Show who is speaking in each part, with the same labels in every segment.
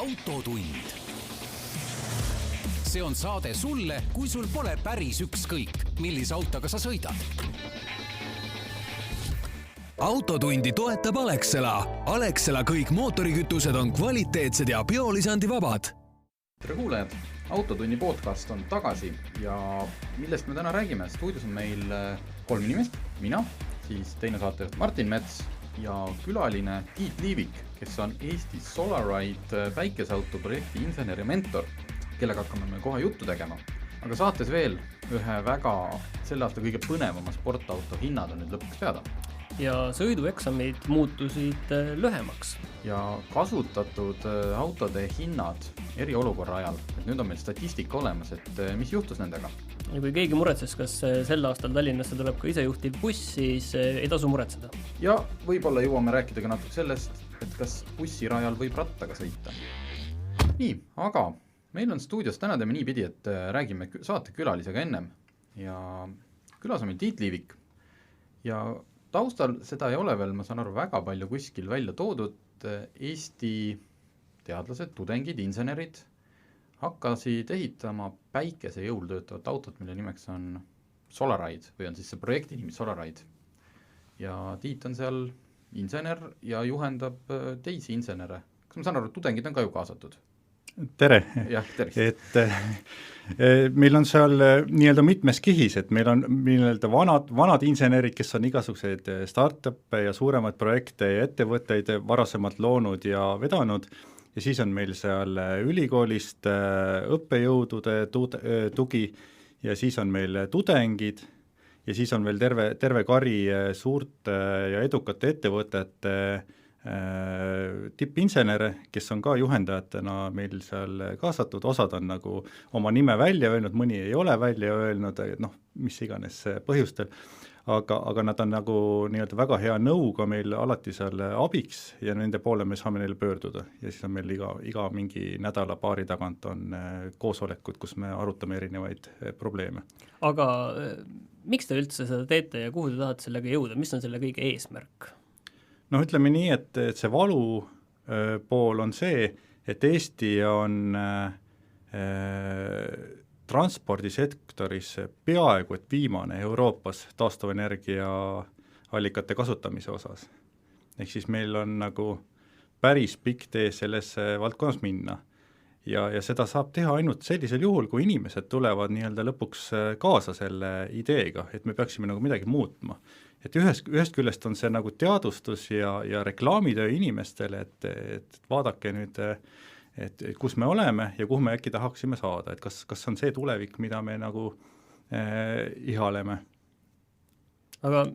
Speaker 1: Autotund. See on saade sulle, kui sul pole päris ükskõik, millise autoga sa sõidad. Autotundi toetab Alexela. Alexela kõik mootorikütused on kvaliteetsed ja biolisandivabad.
Speaker 2: Tere kuulajad, Autotunni podcast on tagasi ja millest me täna räägime? Stuudios on meil 3 inimest, mina, siis teine saatejuht Martin Mets ja külaline Tiit Liivik, kes on Eesti Solaride päikeseauto projekti insener ja mentor, kellega hakkame me kohe juttu tegema. Aga saates veel ühe väga selle aasta kõige põnevama sportauto hinnad on nüüd lõpuks teada.
Speaker 3: Ja sõidueksamid muutusid lühemaks.
Speaker 2: Ja kasutatud autode hinnad eriolukorra ajal. Et nüüd on meil statistika olemas, et mis juhtus nendega?
Speaker 3: Ja kui keegi muretses, kas sel aastal Tallinnasse tuleb ka isejuhtiv buss, siis ei tasu muretseda.
Speaker 2: Ja võib-olla jõuame rääkida ka natuke sellest, et kas bussirajal võib rattaga sõita. Nii, aga meil on stuudios täna teeme niipidi, et räägime saatekülalisega ennem. Ja külas on meil Tiit Liivik. Ja taustal seda ei ole veel, ma saan aru, väga palju kuskil välja toodud. Eesti teadlased, tudengid, insenerid hakkasid ehitama päikese jõul töötavat autot, mille nimeks on Solaride või on siis see projekti nimi Solaride. Ja Tiit on seal insener ja juhendab teisi insenere. Kas ma saan aru, tudengid on ka ju kaasatud?
Speaker 4: Tere!
Speaker 2: Jah, tervist!
Speaker 4: Et meil on seal nii-öelda mitmes kihis, et meil on nii-öelda vanad insenerid, kes on igasuguseid startup'e ja suuremaid projekte ja ettevõtteid varasemalt loonud ja vedanud, ja siis on meil seal ülikoolist õppejõudude tugi ja siis on meil tudengid ja siis on veel terve kari suurte ja edukate ettevõtete tippinsenere, kes on ka juhendajatena meil seal kaasatud, osad on nagu oma nime välja öelnud, mõni ei ole välja öelnud, mis iganes põhjustel, aga nad on nagu nii-öelda väga hea nõuga meil alati seal abiks ja nende poole me saame neile pöörduda ja siis on meil iga mingi nädala paari tagant on koosolekud, kus me arutame erinevaid probleeme.
Speaker 3: Aga miks te üldse seda teete ja kuhu te tahate sellega jõuda? Mis on selle kõige eesmärk?
Speaker 4: Ütleme nii, et see valu pool on see, et Eesti on transpordisektoris peaaegu et viimane Euroopas taastuvenergia allikate kasutamise osas. Ehk siis meil on nagu päris pikk tee selles valdkonnas minna. Ja seda saab teha ainult sellisel juhul, kui inimesed tulevad nii-öelda lõpuks kaasa selle ideega, et me peaksime nagu midagi muutma. Et ühest küljest on see nagu teadustus ja reklaamitöö inimestele, et vaadake nüüd, et kus me oleme ja kuhu me äkki tahaksime saada, et kas on see tulevik, mida me nagu ihaleme.
Speaker 3: Aga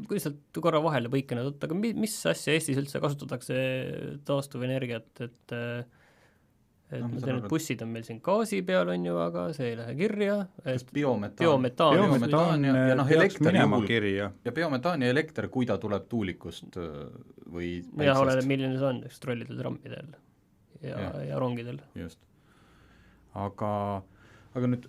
Speaker 3: kui sealt korra vahele põikena tõtta, aga mis asja Eestis üldse kasutatakse taastuvenergiat, et need bussid on meil siin gaasi peal on ju, aga see ei lähe kirja.
Speaker 2: Biometaan ja elekter
Speaker 4: kirja.
Speaker 2: Ja biometaan ja elekter, kui ta tuleb tuulikust või päiksest.
Speaker 3: Ja oleneb, milline see on, trollidel, trammidel ja rongidel.
Speaker 2: Just. Aga nüüd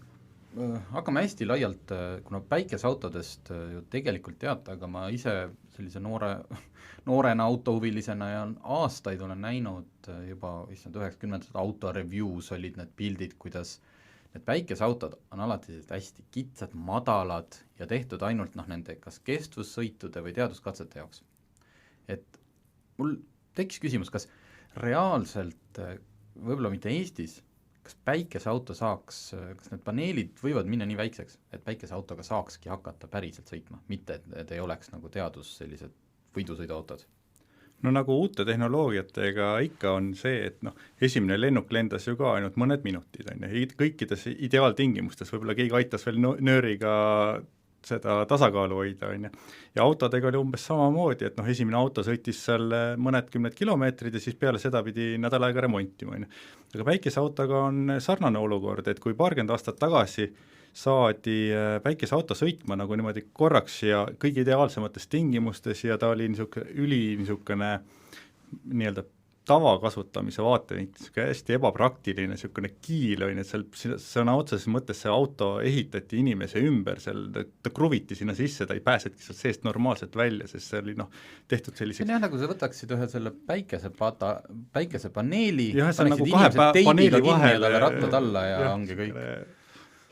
Speaker 2: hakkame hästi laialt, kuna päikeseautodest ju tegelikult teata, aga ma ise sellise noorena autohuvilisena ja aastaid olen näinud juba 90 autoreviews olid need pildid, kuidas need päikeseautod on alati hästi kitsad, madalad ja tehtud ainult nende kas kestvussõitude või teaduskatsete jaoks. Et mul tekkis küsimus, kas reaalselt, võib-olla mitte Eestis, kas päikeseauto saaks, kas need paneelid võivad minna nii väikseks, et päikeseautoga saakski hakata päriselt sõitma, mitte et ei oleks nagu teadus sellised võidusõiduautod?
Speaker 4: Nagu uute tehnoloogiatega ikka on see, et esimene lennuk lendas ju ka ainult mõned minutid, kõikides ideaaltingimustes, võib-olla keegi aitas veel nööriga seda tasakaalu hoida, ja autodega oli umbes samamoodi, et esimene auto sõitis seal mõned 10 kilomeetrid ja siis peale seda pidi nädal aega remontima. Aga päikeseautoga on sarnane olukord, et kui 20 aastat tagasi saadi päikeseauto sõitma nagu niimoodi korraks ja kõigi ideaalsemates tingimustes ja ta oli niisugune nii-öelda tavakasutamise vaatevinklist hästi ebapraktiline niisugune kiil on, et seal sõna otseses mõttes see auto ehitati inimese ümber, seal ta kruviti sinna sisse, ta ei pääsetki sealt seest normaalselt välja, sest see oli tehtud selliseks.
Speaker 2: See on jah, nagu sa võtaksid ühe selle päikesepaneeli,
Speaker 4: paneksid nagu inimesed teibiga kinni
Speaker 2: ja talle rattad alla ja ongi kõik.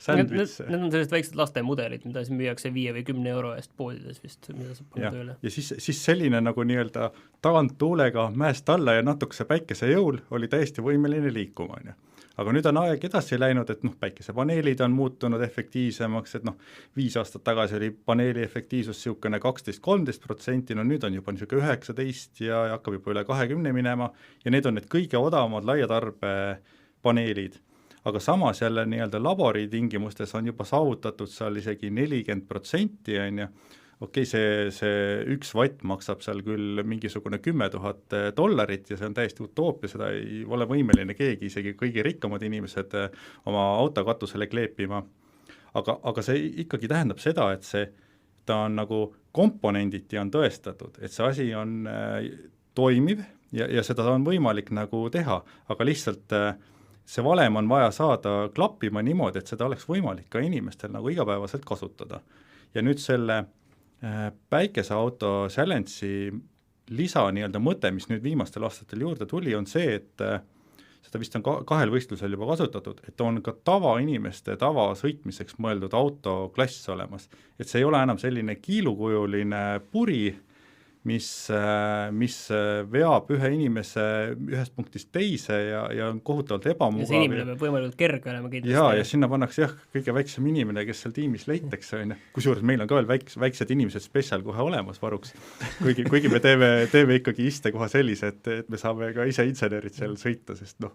Speaker 3: Need on sellised väiksed lastemudelid, mida siis müüakse 5 või 10 euro eest poodides vist, mida saab panna tööle.
Speaker 4: Ja siis selline nagu nii-öelda taganttuulega mäest alla ja natukese päikese jõul oli täiesti võimeline liikuma. Aga nüüd on aeg edasi läinud, et päikesepaneelid on muutunud efektiivsemaks, et 5 aastat tagasi oli paneeli efektiivsus niisugune 12-13%, nüüd on juba niisugune 19 ja hakkab juba üle 20 minema ja need on need kõige odavamad laiatarbe paneelid. Aga samas jälle nii-öelda labori tingimustes on juba saavutatud seal isegi 40%, on ju. Okei, see 1 vatt maksab seal küll mingisugune $10,000 ja see on täiesti utoopia, seda ei ole võimeline keegi, isegi kõigi rikkamad inimesed oma autokatusele kleepima. Aga see ikkagi tähendab seda, et ta on nagu komponenditi on tõestatud, et see asi on toimiv ja seda on võimalik nagu teha, aga lihtsalt see valem on vaja saada klappima niimoodi, et seda oleks võimalik ka inimestel nagu igapäevaselt kasutada. Ja nüüd selle päikeseauto Challenge'i lisa nii-öelda mõte, mis nüüd viimastel aastatel juurde tuli, on see, et seda vist on 2 võistlusel juba kasutatud, et on ka tavainimeste tavasõitmiseks mõeldud autoklass olemas. Et see ei ole enam selline kiilukujuline puri, mis veab ühe inimese ühest punktist teise ja on kohutavalt ebamugav.
Speaker 3: Ja see inimene peab võimalikult kerge olema kindlasti.
Speaker 4: Ja sinna pannakse kõige väiksem inimene, kes seal tiimis leitakse, kusjuures meil on ka veel väiksed inimesed spetsial kohe olemas varuks, kuigi me teeme ikkagi istekoha sellise, et me saame ka ise insenerid seal sõita, sest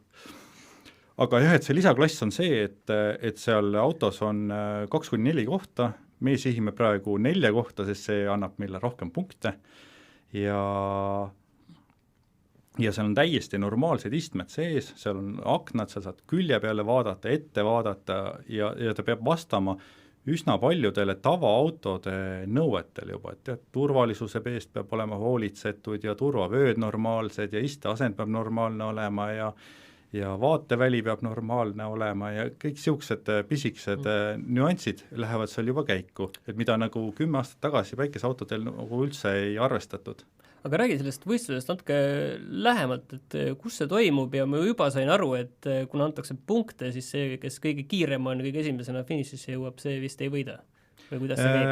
Speaker 4: aga jah, et see lisaklass on see, et seal autos on 2-4 kohta, me sihime praegu 4 kohta, sest see annab meile rohkem punkte ja seal on täiesti normaalsed istmed sees, seal on aknad, seal saad külje peale vaadata, ette vaadata ja ta peab vastama üsna paljudele tavaautode nõuetel juba, et turvalisuse eest peab olema hoolitsetud ja turvavööd normaalsed ja isteasend peab normaalne olema ja vaateväli peab normaalne olema ja kõik siuksed pisikesed nüansid lähevad seal juba käiku, et mida nagu 10 aastat tagasi päikeseautodel nagu üldse ei arvestatud.
Speaker 3: Aga räägi sellest võistlusest natuke lähemalt, et kus see toimub ja ma juba sain aru, et kuna antakse punkte, siis see, kes kõige kiirem on, kõige esimesena finišisse jõuab, see vist ei võida? Või kuidas see käib?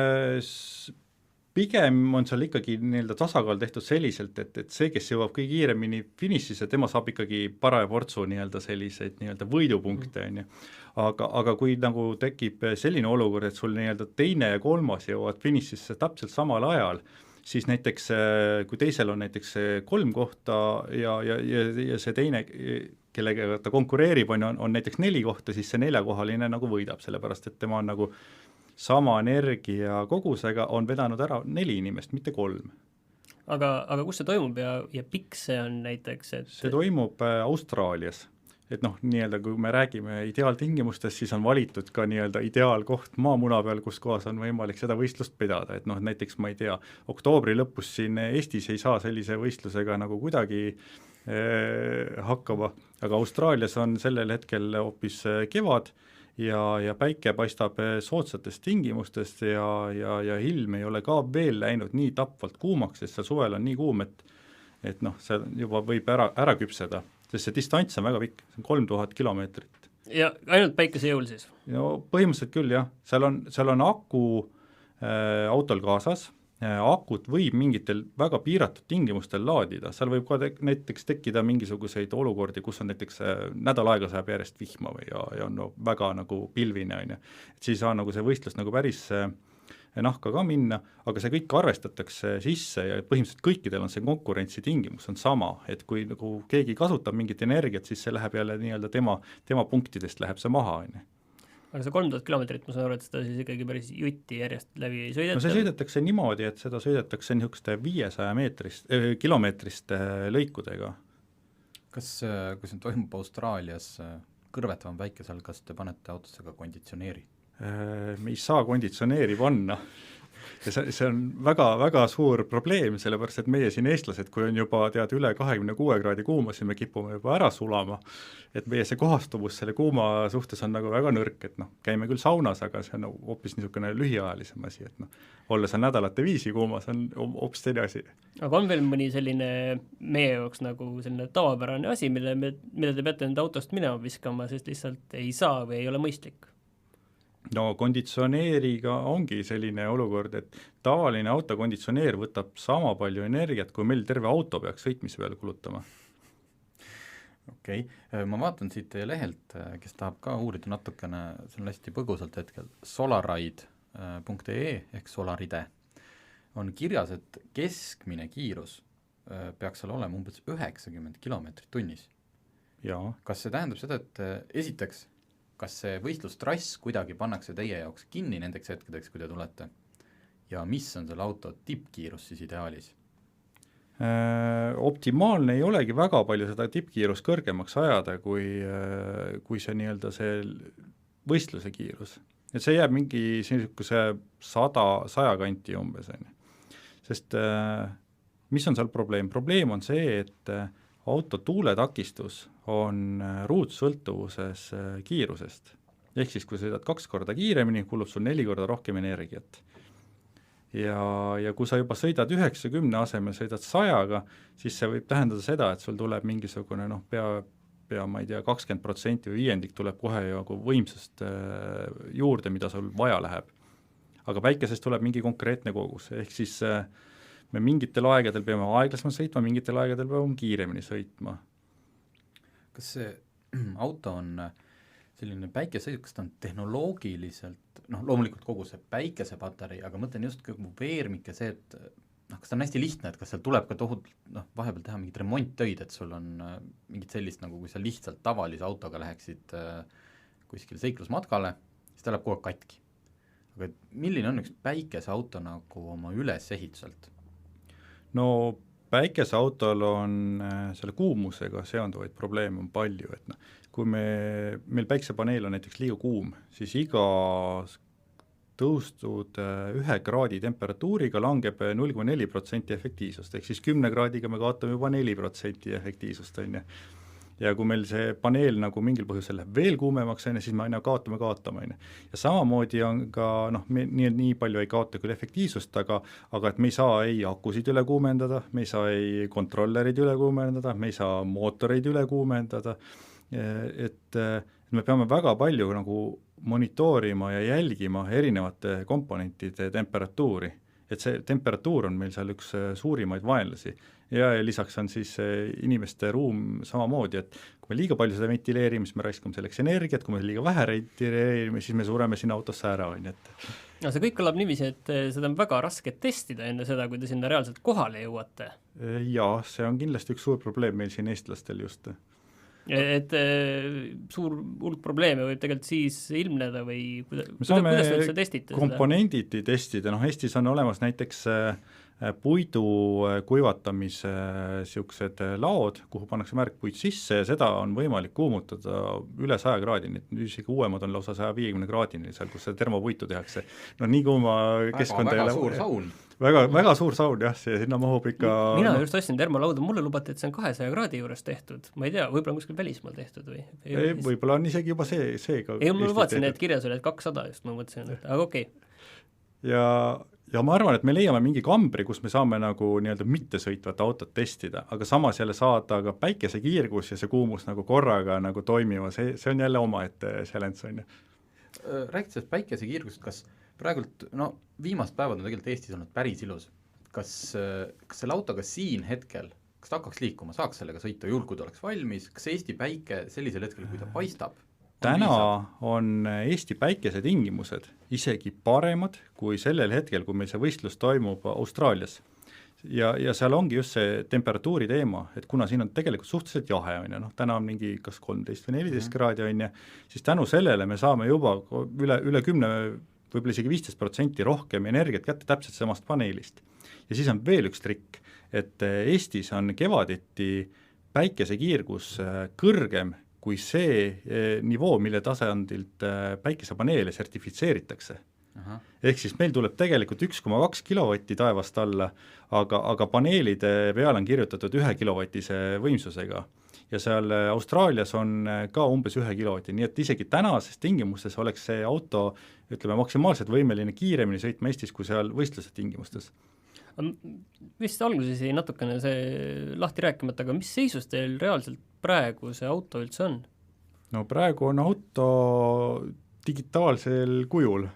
Speaker 4: Pigem on seal ikkagi nii-öelda tasakaal tehtud selliselt, et see, kes jõuab kõige kiiremini finišisse, tema saab ikkagi paraja portsu nii-öelda selliseid nii-öelda võidupunkte, on ju. Aga kui nagu tekib selline olukord, et sul nii-öelda 2. ja 3. jõuavad finišisse täpselt samal ajal, siis näiteks, kui teisel on näiteks 3 kohta ja see teine, kellega ta konkureerib, on näiteks 4 kohta, siis see 4-kohaline nagu võidab, sellepärast et tema on nagu sama energia kogusega on vedanud ära 4 inimest, mitte 3.
Speaker 3: Aga kus see toimub ja pikk see on näiteks?
Speaker 4: See toimub Austraalias. Et nii-öelda kui me räägime ideaaltingimustest, siis on valitud ka nii-öelda ideaalkoht maamuna peal, kus kohas on võimalik seda võistlust pidada, et näiteks ma ei tea, oktoobri lõpus siin Eestis ei saa sellise võistlusega nagu kuidagi hakkama, aga Austraalias on sellel hetkel hoopis kevad ja päike paistab soodsatest tingimustest ja ilm ei ole ka veel läinud nii tapvalt kuumaks, sest see suvel on nii kuum, et see juba võib ära küpseda. Sest see distants on väga pikk, see on 3000 kilomeetrit.
Speaker 3: Ja ainult päikese jõul siis?
Speaker 4: No põhimõtteliselt küll, jah. Seal on aku autol kaasas, akut võib mingitel väga piiratud tingimustel laadida, seal võib ka näiteks tekkida mingisuguseid olukordi, kus on näiteks nädal aega saab järjest vihma või ja on väga nagu pilvine, on ju. Et siis on nagu see võistlus nagu päris nahka ka minna, aga see kõik arvestatakse sisse ja põhimõtteliselt kõikidel on see konkurentsi tingimus on sama, et kui nagu keegi kasutab mingit energiat, siis see läheb jälle nii-öelda tema punktidest läheb see maha, on ju.
Speaker 3: Aga see 3000 kilomeetrit, ma saan aru, et seda siis ikkagi päris jutti järjest läbi ei sõideta?
Speaker 4: No see sõidetakse niimoodi, et seda sõidetakse niisuguste 500 kilomeetriste lõikudega.
Speaker 2: Kas, kui see toimub Austraalias kõrvetavam päikesel, kas te panete autosse ka konditsioneeri?
Speaker 4: Me ei saa konditsioneeri panna. ja see on väga, väga suur probleem, sellepärast et meie siin eestlased, kui on juba üle 26 kraadi kuuma, siis me kipume juba ära sulama, et meie see kohastuvus selle kuuma suhtes on nagu väga nõrk, et käime küll saunas, aga see on hoopis niisugune lühiajalisem asi, et olles on nädalate viisi kuumas, on hoopis teine asi.
Speaker 3: Aga on veel mõni selline meie jaoks nagu selline tavapärane asi, mida te peate enda autost minema viskama, sest lihtsalt ei saa või ei ole mõistlik?
Speaker 4: No konditsioneeriga ongi selline olukord, et tavaline autokonditsioneer võtab sama palju energiat, kui meil terve auto peaks sõitmise peale kulutama.
Speaker 2: Okei, ma vaatan siit teie lehelt, kes tahab ka uurida natukene, see on hästi põgusalt hetkel, solaride.ee ehk Solaride on kirjas, et keskmine kiirus peaks seal olema umbes 90 kilomeetrit tunnis.
Speaker 4: Jaa.
Speaker 2: Kas see tähendab seda, et esiteks, kas see võistlustrass kuidagi pannakse teie jaoks kinni nendeks hetkedeks, kui te tulete? Ja mis on selle auto tippkiirus siis ideaalis?
Speaker 4: Optimaalne ei olegi väga palju seda tippkiirus kõrgemaks ajada, kui see nii-öelda see võistluse kiirus. Et see jääb mingi selline 100 kanti umbes. Sest mis on seal probleem? Probleem on see, et auto tuuletakistus on ruutsõltuvuses kiirusest. Ehk siis, kui sõidad 2 korda kiiremini, kulub sul 4 korda rohkem energiat. Ja kui sa juba sõidad 90 asemel, sõidad 100-ga, siis see võib tähendada seda, et sul tuleb mingisugune pea ma ei tea, 20% või viiendik tuleb kohe nagu võimsust juurde, mida sul vaja läheb. Aga päikesest tuleb mingi konkreetne kogus, ehk siis me mingitel aegadel peame aeglasemalt sõitma, mingitel aegadel peame kiiremini sõitma.
Speaker 2: Kas see auto on selline päikesesõit, kas ta on tehnoloogiliselt, loomulikult kogu see päikesepatarei, aga mõtlen just kogu veermik ja see, et kas ta on hästi lihtne, et kas seal tuleb ka vahepeal teha mingit remonttöid, et sul on mingit sellist, nagu kui sa lihtsalt tavalise autoga läheksid kuskil seiklusmatkale, siis ta läheb kogu aeg katki. Aga milline on üks päikeseauto nagu oma ülesehituselt?
Speaker 4: No päikeseautol on selle kuumusega seonduvaid probleeme on palju, et kui meil päiksepaneel on näiteks liiga kuum, siis iga tõustud 1 kraadi temperatuuriga langeb 0,4% efektiivsust, ehk siis 10 kraadiga me kaotame juba 4% efektiivsust, on ju. Ja kui meil see paneel nagu mingil põhjusel läheb veel kuumemaks, siis me aina kaotame. Ja samamoodi on ka, nii palju ei kaota küll efektiivsust, aga et me ei saa ei akusid üle kuumendada, me ei saa ei kontrollerid üle kuumendada, me ei saa mootoreid üle kuumendada, et me peame väga palju nagu monitoorima ja jälgima erinevate komponentide temperatuuri, et see temperatuur on meil seal üks suurimaid vaenlasi. Ja lisaks on siis inimeste ruum samamoodi, et kui me liiga palju seda ventileerime, siis me raiskame selleks energiat, kui me liiga vähe ventileerime, siis me sureme sinna autosse ära.
Speaker 3: No see kõik kõlab niiviisi, et seda on väga raske testida enne seda, kui te sinna reaalselt kohale jõuate.
Speaker 4: Jaa, see on kindlasti üks suur probleem meil siin eestlastel just.
Speaker 3: Et suur hulk probleeme võib tegelikult siis ilmneda või
Speaker 4: me saame
Speaker 3: kuidas te testite
Speaker 4: komponenditi testida, Eestis on olemas näiteks puidu kuivatamise siuksed laod, kuhu pannakse märkpuid sisse ja seda on võimalik kuumutada üle 100 kraadini, isegi uuemad on lausa 150 kraadini seal, kus see termopuitu tehakse. Nii kuuma keskkonda
Speaker 2: väga suur saun.
Speaker 4: Väga suur saun, jah, see sinna mahub ikka...
Speaker 3: Mina just ostsin termolauda, mulle lubati, et see on 200 kraadi juures tehtud. Ma ei tea, võib-olla on kuskil välismaal tehtud või?
Speaker 4: Võib-olla on isegi juba see ka...
Speaker 3: Ei, mulle lubasin, et kirjas oli, et 200 just, ma mõtlesin, aga okei.
Speaker 4: Ja ma arvan, et me leiame mingi kambri, kus me saame nagu nii-öelda mittesõitvat autot testida, aga samas jälle saada ka päikesekiirgus ja see kuumus nagu korraga nagu toimima, see on jälle omaette challenge, on ju.
Speaker 2: Räägid sellest päikesekiirgust, kas praegult, viimast päevad on tegelikult Eestis olnud päris ilus. Kas selle autoga siin hetkel, kas ta hakkaks liikuma, saaks sellega sõita juhul, kui ta oleks valmis, kas Eesti päike sellisel hetkel, kui ta paistab?
Speaker 4: Täna on Eesti päikese tingimused isegi paremad kui sellel hetkel, kui meil see võistlus toimub Austraalias. Ja seal ongi just see temperatuuri teema, et kuna siin on tegelikult suhteliselt jahe, täna on mingi kas 13 või 14 kraadi, siis tänu sellele me saame juba üle 10, võib-olla isegi 15% rohkem energiat kätte täpselt samast paneelist. Ja siis on veel üks trikk, et Eestis on kevaditi päikesekiirgus kõrgem kui see nivoo, mille tasandilt päikesepaneele sertifitseeritakse. ehk siis meil tuleb tegelikult 1,2 kilovatti taevast alla, aga paneelide peale on kirjutatud 1 kilovatise võimsusega ja seal Austraalias on ka umbes 1 kilovati, nii et isegi tänases tingimustes oleks see auto, ütleme, maksimaalselt võimeline kiiremini sõitma Eestis kui seal võistluse tingimustes.
Speaker 3: Vist alguses jäi natukene see lahti rääkimata, aga mis seisus teil reaalselt praegu see auto üldse on?
Speaker 4: No praegu on auto digitaalsel kujul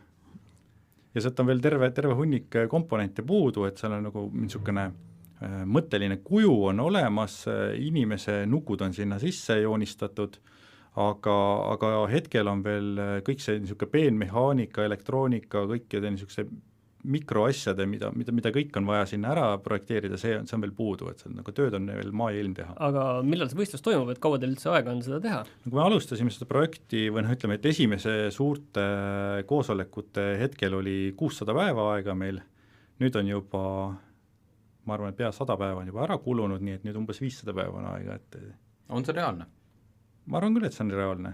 Speaker 4: ja sealt on veel terve hunnik komponente puudu, et seal on nagu niisugune mõtteline kuju on olemas, inimese nukud on sinna sisse joonistatud, aga hetkel on veel kõik see niisugune peenmehaanika, elektroonika, kõikide niisuguse mikroasjade, mida kõik on vaja sinna ära projekteerida, see on veel puudu, et see nagu tööd on veel maailm teha.
Speaker 3: Aga millal see võistlus toimub, et kaua teil üldse aega on seda teha?
Speaker 4: Kui me alustasime seda projekti, või ütleme, et esimese suurte koosolekute hetkel oli 600 päeva aega meil, nüüd on juba, ma arvan, et pea 100 päeva on juba ära kulunud, nii et nüüd umbes 500 päeva on aega, et
Speaker 2: on see reaalne?
Speaker 4: Ma arvan küll, et see on reaalne.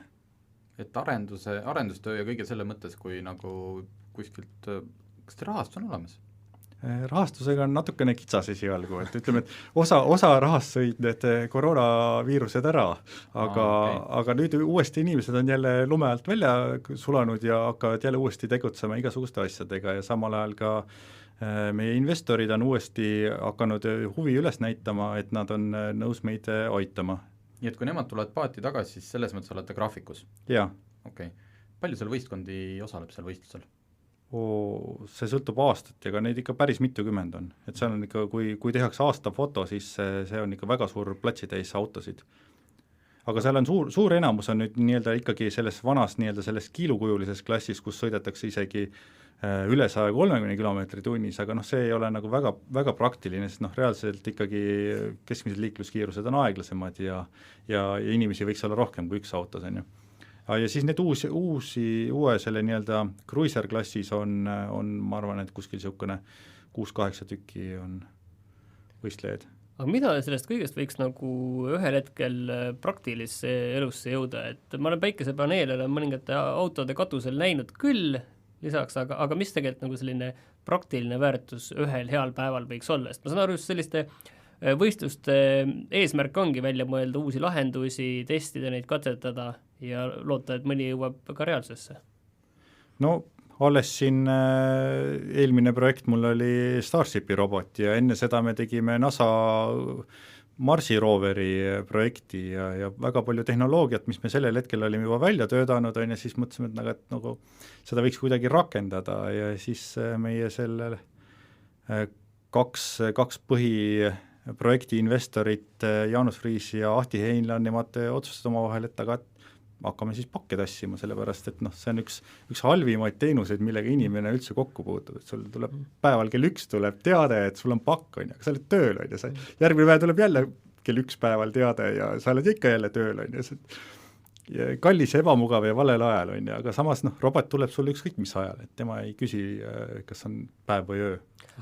Speaker 2: Et arendustöö ja kõige selle mõttes, kui nagu kuskilt, kas te rahastus on olemas?
Speaker 4: Rahastusega on natukene kitsas esialgu, et ütleme, et osa rahast sõid need koroonaviirused ära, aga nüüd uuesti inimesed on jälle lume alt välja sulanud ja hakkavad jälle uuesti tegutsema igasuguste asjadega ja samal ajal ka meie investorid on uuesti hakanud huvi üles näitama, et nad on nõus meid aitama.
Speaker 2: Nii et kui nemad tulevad paati tagasi, siis selles mõttes olete graafikus?
Speaker 4: Jaa.
Speaker 2: Okei. Palju seal võistkondi osaleb seal võistlusel?
Speaker 4: See sõltub aastat ja ka neid ikka päris mitukümmend on, et seal on ikka, kui tehakse aasta foto, siis see on ikka väga suur platsitäis autosid. Aga seal on suur enamus on nüüd nii-öelda ikkagi selles vanas nii-öelda selles kiilukujulises klassis, kus sõidetakse isegi üle 130 kilomeetri tunnis, aga see ei ole nagu väga praktiline, sest reaalselt ikkagi keskmised liikluskiirused on aeglasemad ja inimesi võiks olla rohkem kui üks autos, on ju. Ja siis need uue selle nii-öelda cruiser klassis on, ma arvan, et kuskil niisugune 6-8 tükki on võistlejaid.
Speaker 3: Aga mida sellest kõigest võiks nagu ühel hetkel praktilisse elusse jõuda, et ma olen päikesepaneelele mõningate autode katusel näinud küll lisaks, aga mis tegelikult nagu selline praktiline väärtus ühel heal päeval võiks olla, sest ma saan aru, just selliste võistluste eesmärk ongi välja mõelda uusi lahendusi, testida neid, katsetada ja loota, et mõni jõuab ka reaalsusesse.
Speaker 4: No alles siin eelmine projekt mul oli Starshipi robot ja enne seda me tegime NASA Marsi rooveri projekti ja väga palju tehnoloogiat, mis me sellel hetkel olime juba välja töötanud, ja siis mõtlesime, et nagu seda võiks kuidagi rakendada ja siis meie selle kaks põhiprojekti investorit, Jaanus Friis ja Ahti Heinlan, nemad otsustasid omavahel, et aga hakkame siis pakke tassima, sellepärast et see on üks halvimaid teenuseid, millega inimene üldse kokku puutub, et sul tuleb päeval kell 1 tuleb teade, et sul on pakk, on ju, aga sa oled tööl, on ju, järgmine päev tuleb jälle kell 1 päeval teade ja sa oled ikka jälle tööl, on ju, kallis ja ebamugav ja valel ajal, on ju, aga samas robot tuleb sulle ükskõik mis ajal, et tema ei küsi, kas on päev või öö.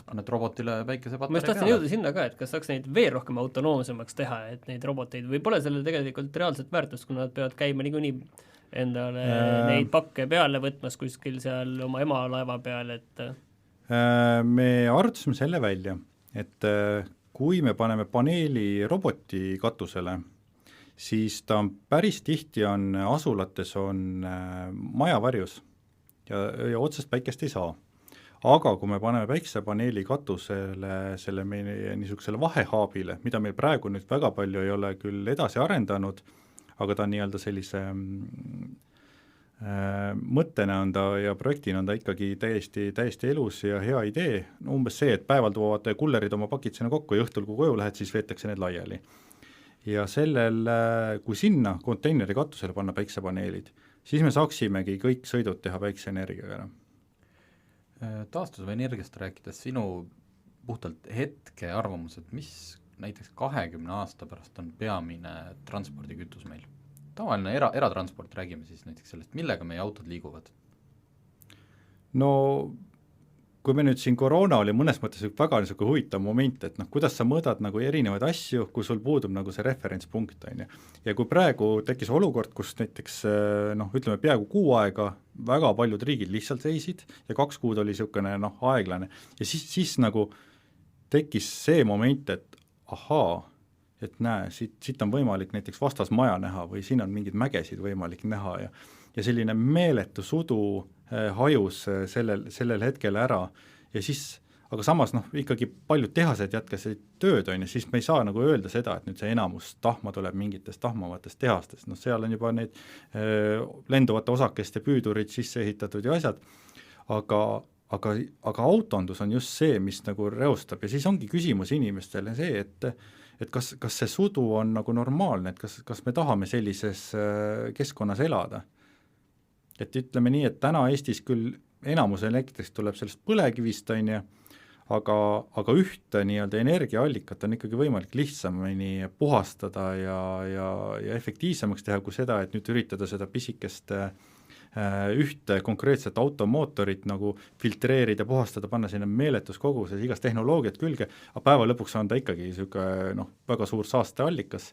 Speaker 2: Annad robotile päikesepatarii
Speaker 3: ma just tahtsin jõuda sinna ka, et kas saaks neid veel rohkem autonoomsemaks teha, et neid roboteid või pole sellel tegelikult reaalset väärtust, kui nad peavad käima niikuinii endale neid pakke peale võtmas kuskil seal oma ema laeva peal, et
Speaker 4: me arvutasime selle välja, et kui me paneme paneeli roboti katusele, siis ta on päris tihti on asulates on majavarjus ja otsest päikest ei saa. Aga kui me paneme päikesepaneeli katusele selle meie niisugusele vahehaabile, mida meil praegu nüüd väga palju ei ole küll edasi arendanud, aga ta on nii-öelda sellise mõttena on ta ja projektina on ta ikkagi täiesti elus ja hea idee, umbes see, et päeval toovad kullerid oma pakid sinna kokku ja õhtul, kui koju lähed, siis veetakse need laiali. Ja sellel, kui sinna konteineri katusele panna päikesepaneelid, siis me saaksimegi kõik sõidud teha päikeseenergiaga.
Speaker 2: Taastuvast energiast rääkides, sinu puhtalt hetke arvamus, et mis näiteks 20 aasta pärast on peamine transpordikütus meil? Tavaline eratransport, räägime siis näiteks sellest, millega meie autod liiguvad?
Speaker 4: No kui me nüüd siin koroona oli mõnes mõttes väga niisugune huvitav moment, et noh, kuidas sa mõõdad nagu erinevaid asju, kui sul puudub nagu see referentspunkt, on ju. Ja kui praegu tekkis olukord, kus näiteks noh, ütleme peaaegu kuu aega väga paljud riigid lihtsalt seisid ja 2 kuud oli niisugune noh, aeglane ja siis nagu tekkis see moment, et ahaa, et näe, siit on võimalik näiteks vastasmaja näha või siin on mingid mägesid võimalik näha ja selline meeletu sudu hajus sellel hetkel ära ja siis, aga samas noh, ikkagi paljud tehased jätkasid tööd, on ja siis me ei saa nagu öelda seda, et nüüd see enamus tahma tuleb mingitest tahmavatest tehastest, noh seal on juba need lenduvate osakeste püüdurid sisse ehitatud ja asjad, aga autondus on just see, mis nagu reostab ja siis ongi küsimus inimestele see, et kas see sudu on nagu normaalne, et kas me tahame sellises keskkonnas elada. Et ütleme nii, et täna Eestis küll enamus elektrist tuleb sellest põlevkivist, on ju, aga ühte nii-öelda energiaallikat on ikkagi võimalik lihtsamini puhastada ja efektiivsemaks teha kui seda, et nüüd üritada seda pisikest ühte konkreetset automootorit nagu filtreerida, puhastada, panna sinna meeletus koguses igast tehnoloogiat külge, aga päeva lõpuks on ta ikkagi noh, väga suur saasteallikas.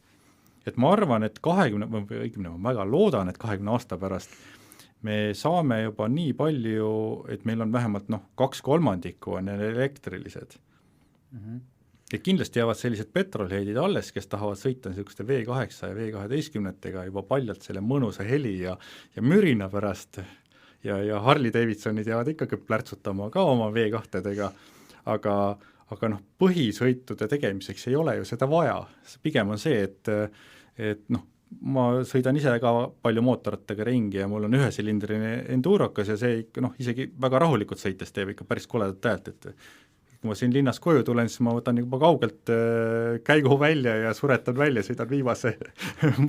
Speaker 4: Et ma arvan, et 20, ma väga loodan, et 20 aasta pärast me saame juba nii palju, et meil on vähemalt 2/3 on elektrilised. Ja kindlasti jäävad sellised petrolheidid alles, kes tahavad sõita niisuguste V8 ja V12-tega juba paljalt selle mõnusa heli ja mürina pärast ja Harley Davidsonid jäävad ikkagi plärtsutama ka oma V2-dega, aga noh, põhisõitude tegemiseks ei ole ju seda vaja. Pigem on see, et noh, ma sõidan ise ka palju mootoritega ringi ja mul on 1-silindrine endurokas ja see ikka isegi väga rahulikult sõites teeb ikka päris koledat häält, et kui ma siin linnas koju tulen, siis ma võtan juba kaugelt käigu välja ja suretan välja, sõidan viimase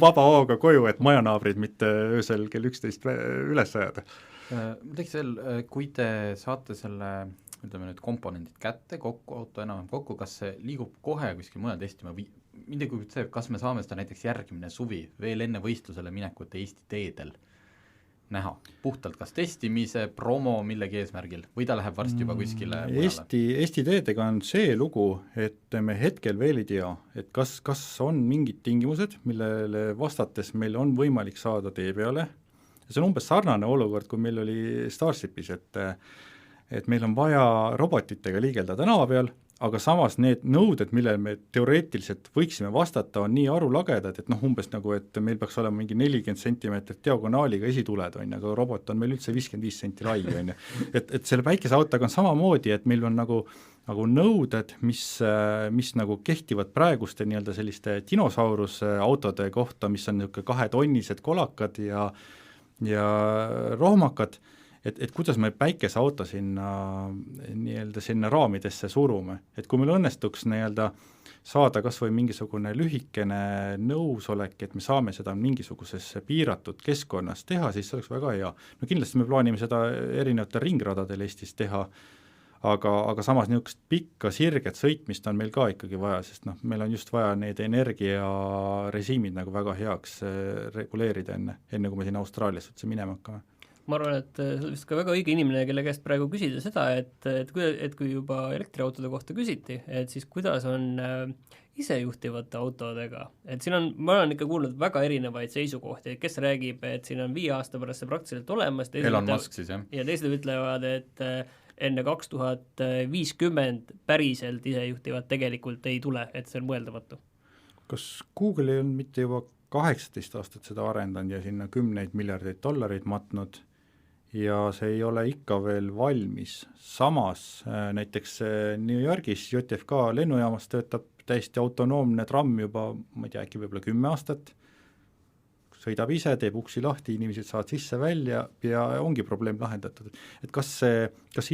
Speaker 4: vaba hooga koju, et majanaabrid mitte öösel kell 11 üles ajada.
Speaker 2: Ma teeks veel, kui te saate selle, ütleme nüüd komponendid kätte, auto enam kokku, kas see liigub kohe kuskil mujal testima või midagi kui see, kas me saame seda näiteks järgmine suvi veel enne võistlusele minekut Eesti teedel näha? Puhtalt kas testimise, promo, millegi eesmärgil või ta läheb varsti juba kuskile mujale?
Speaker 4: Eesti teedega on see lugu, et me hetkel veel ei tea, et kas on mingid tingimused, millele vastates meil on võimalik saada tee peale. See on umbes sarnane olukord, kui meil oli Starshipis, et meil on vaja robotitega liigelda tänava peal, aga samas need nõuded, millele me teoreetiliselt võiksime vastata, on nii arulagedad, et umbes nagu, et meil peaks olema mingi 40 centimeetrit diagonaaliga esituled, on, aga robot on meil üldse 55 senti lai, on. Et selle väikeseautoga on samamoodi, et meil on nagu nõuded, mis nagu kehtivad praeguste nii-öelda selliste dinosaurus-autode kohta, mis on niisugune 2-tonnised kolakad ja rohmakad, et kuidas me päikeseauto sinna raamidesse surume, et kui meil õnnestuks nii-öelda saada kas või mingisugune lühikene nõusolek, et me saame seda mingisuguses piiratud keskkonnas teha, siis see oleks väga hea. No kindlasti me plaanime seda erinevatel ringradadel Eestis teha, aga samas niisugust pikka sirget sõitmist on meil ka ikkagi vaja, sest meil on just vaja need energiarežiimid nagu väga heaks reguleerida enne kui me siin Austraalias üldse minema hakkame.
Speaker 3: Ma arvan, et see on vist ka väga õige inimene, kelle käest praegu küsida seda, et kui juba elektriautode kohta küsiti, et siis kuidas on isejuhtivate autodega, et siin ma olen ikka kuulnud väga erinevaid seisukohti, kes räägib, et siin on 5 aasta pärast see praktiliselt olemas,
Speaker 2: Elon Musk siis, jah?
Speaker 3: Ja teised ütlevad, et enne 2050 päriselt isejuhtivad tegelikult ei tule, et see on mõeldamatu.
Speaker 4: Kas Google ei olnud mitte juba 18 aastat seda arendanud ja sinna 10 miljardeid dollareid matnud ja see ei ole ikka veel valmis. Samas näiteks New Yorgis JFK lennujaamas töötab täiesti autonoomne tramm juba, ma ei tea, äkki võib-olla 10 aastat, sõidab ise, teeb uksi lahti, inimesed saavad sisse välja ja ongi probleem lahendatud. Et kas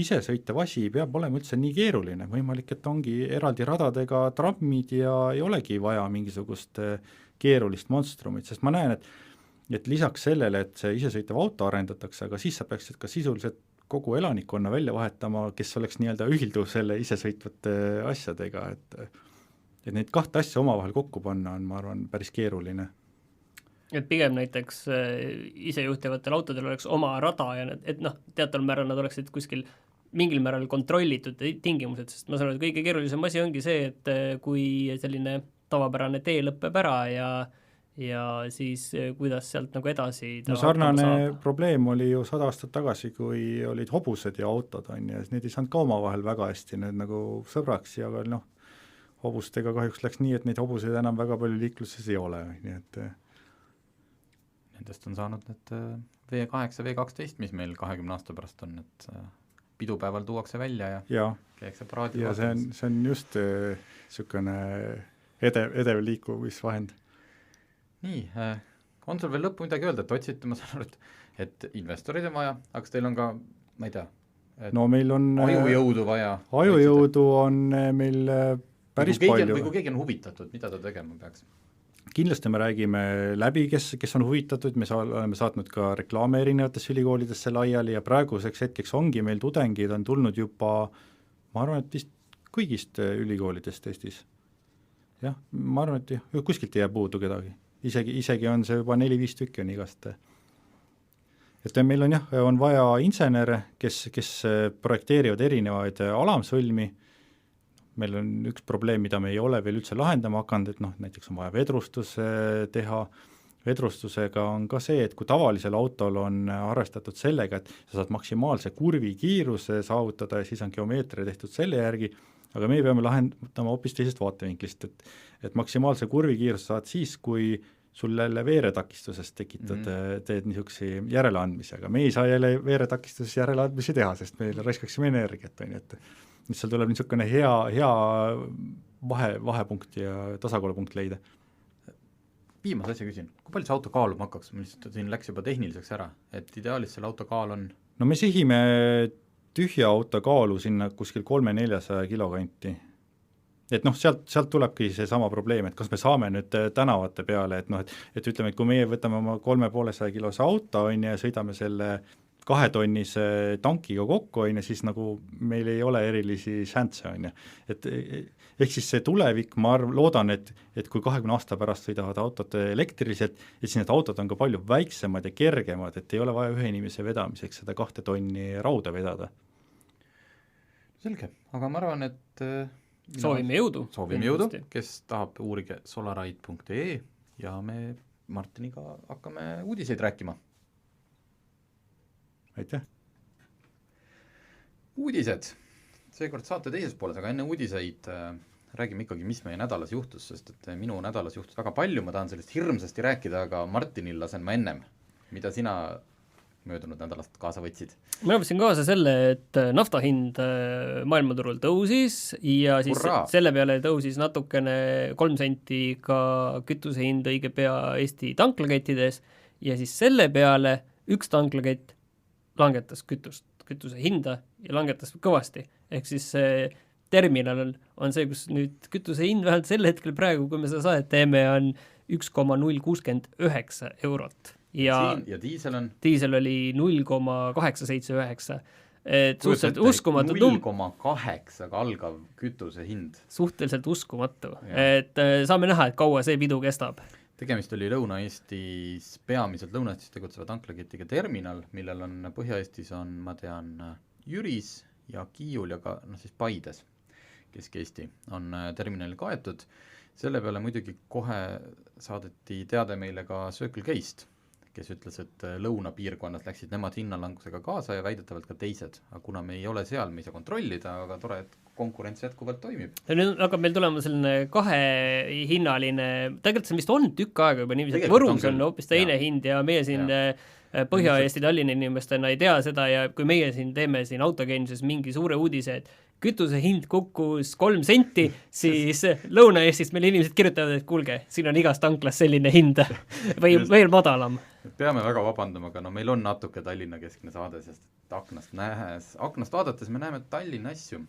Speaker 4: isesõitev asi peab olema üldse nii keeruline, võimalik, et ongi eraldi radadega trammid ja ei olegi vaja mingisugust keerulist monstrumit, sest ma näen, et lisaks sellele, et see isesõitev auto arendatakse, aga siis sa peaksid ka sisuliselt kogu elanikkonna välja vahetama, kes oleks nii-öelda ühilduv selle isesõitvate asjadega, et neid 2 asja omavahel kokku panna on, ma arvan, päris keeruline.
Speaker 3: Et pigem näiteks isejuhtivatel autodel oleks oma rada ja et teataval määral nad oleksid kuskil mingil määral kontrollitud tingimused, sest ma saan aru, et kõige keerulisem asi ongi see, et kui selline tavapärane tee lõpeb ära ja siis kuidas sealt nagu edasi
Speaker 4: no sarnane probleem oli ju 100 aastat tagasi, kui olid hobused ja autod, on ju, need ei saanud ka omavahel väga hästi need nagu sõbraks ja noh, hobustega kahjuks läks nii, et neid hobuseid enam väga palju liikluses ei ole, nii et
Speaker 2: nendest on saanud need V8, V12, mis meil 20 aasta pärast on, et pidupäeval tuuakse välja ja käiakse paraadil.
Speaker 4: Ja see on just niisugune edev liikumisvahend.
Speaker 2: Nii, on sul veel lõppu midagi öelda, et otsite, ma saan aru, et investorid on vaja, aga teil on ka, ma ei tea,
Speaker 4: no meil on
Speaker 2: ajujõudu vaja.
Speaker 4: Ajujõudu on meil päris palju.
Speaker 2: Või kui keegi on huvitatud, mida ta tegema peaks?
Speaker 4: Kindlasti me räägime läbi, kes on huvitatud, me oleme saatnud ka reklaame erinevatesse ülikoolidesse laiali ja praeguseks hetkeks ongi meil tudengid on tulnud juba, ma arvan, et vist kõigist ülikoolidest Eestis. Jah, ma arvan, et kuskilt ei jää puudu kedagi. Isegi on see juba 4-5 tükki on igast. Et meil on vaja insenere, kes projekteerivad erinevaid alamsõlmi. Meil on üks probleem, mida me ei ole veel üldse lahendama hakanud, et näiteks on vaja vedrustus teha. Vedrustusega on ka see, et kui tavalisel autol on arvestatud sellega, et sa saad maksimaalse kurvi kiiruse saavutada ja siis on geomeetria tehtud selle järgi, aga me peame lahendama hoopis teisest vaatevinklist, et maksimaalse kurvi kiiruse saad siis, kui sul jälle veeretakistusest tekitad, teed niisugusi järeleandmisi, aga me ei saa jälle veeretakistuses järeleandmisi teha, sest meil raiskaksime energiat, et seal tuleb niisugune hea vahepunkt ja tasakaalupunkt leida.
Speaker 2: Viimase asja küsin, kui palju see auto kaaluma hakkaks? Siin läks juba tehniliseks ära, et ideaalis selle auto kaal on?
Speaker 4: No me sihime tühja auto kaalu sinna kuskil 300-400 kilo kanti. Et sealt tulebki see sama probleem, et kas me saame nüüd tänavate peale, et ütleme, et kui meie võtame oma 350 kilose auto ja sõidame selle 2 tonnise tankiga kokku, siis nagu meil ei ole erilisi šansse, et ehk siis see tulevik, ma loodan, et kui 20 aasta pärast sõidavad autod elektriliselt, et siis need autod on ka palju väiksemad ja kergemad, et ei ole vaja ühe inimese vedamiseks seda 2 tonni rauda vedada.
Speaker 2: Selge, aga ma arvan, et
Speaker 3: soovime jõudu,
Speaker 2: kes tahab uurige solarite.ee ja me Martiniga hakkame uudiseid rääkima.
Speaker 4: Aitäh!
Speaker 2: Uudised. Seekord saate teises pooles, aga enne uudiseid räägime ikkagi, mis meie nädalas juhtus, sest et minu nädalas juhtus väga palju, ma tahan sellest hirmsasti rääkida, aga Martinil lasen ma ennem. Mida sina möödunud nädalast kaasa võtsid?
Speaker 3: Ma võtsin kaasa selle, et nafta hind maailmaturul tõusis ja siis selle peale tõusis natukene 3 senti ka kütuse hind õige pea Eesti tanklakettides ja siis selle peale üks tanklakett langetas kütuse hinda ja langetas kõvasti. Ehk siis terminal on see, kus nüüd kütuse hind vähemalt sel hetkel praegu, kui me seda saadet teeme, on 1,069 eurot. Ja diisel oli 0,879. Suhteliselt uskumatu
Speaker 2: 0,8 algav kütuse hind.
Speaker 3: Suhteliselt uskumatu. Et saame näha, et kaua see pidu kestab.
Speaker 2: Tegemist oli Lõuna-Eestis, peamiselt Lõuna-Eestis tegutseva tanklaketiga terminal, millel on Põhja-Eestis on, ma tean, Jüris ja Kiiul ja ka siis Paides, Kesk-Eesti on terminali kaetud. Selle peale muidugi kohe saadeti teade meile ka Circle K-st, kes ütles, et lõunapiirkonnas läksid nemad hinnalangusega kaasa ja väidetavalt ka teised. Aga kuna me ei ole seal, me ei saa kontrollida, aga tore, et konkurents jätkuvalt toimib.
Speaker 3: Ja nüüd hakkab meil tulema selline kahehinnaline, tegelikult see vist on tükk aega juba niiviisi, et Võrus on hoopis teine hind ja meie siin Põhja-Eesti Tallinna inimestena ei tea seda ja kui meie siin teeme siin autogeenises mingi suure uudise, et kütuse hind kukkus 3 senti, siis Lõuna-Eestist meil inimesed kirjutavad, et kuulge, siin on igas tanklas selline hind või veel madalam.
Speaker 2: Peame väga vabandama, aga meil on natuke Tallinna keskne saade, sest aknast vaadates me näeme Tallinna asju.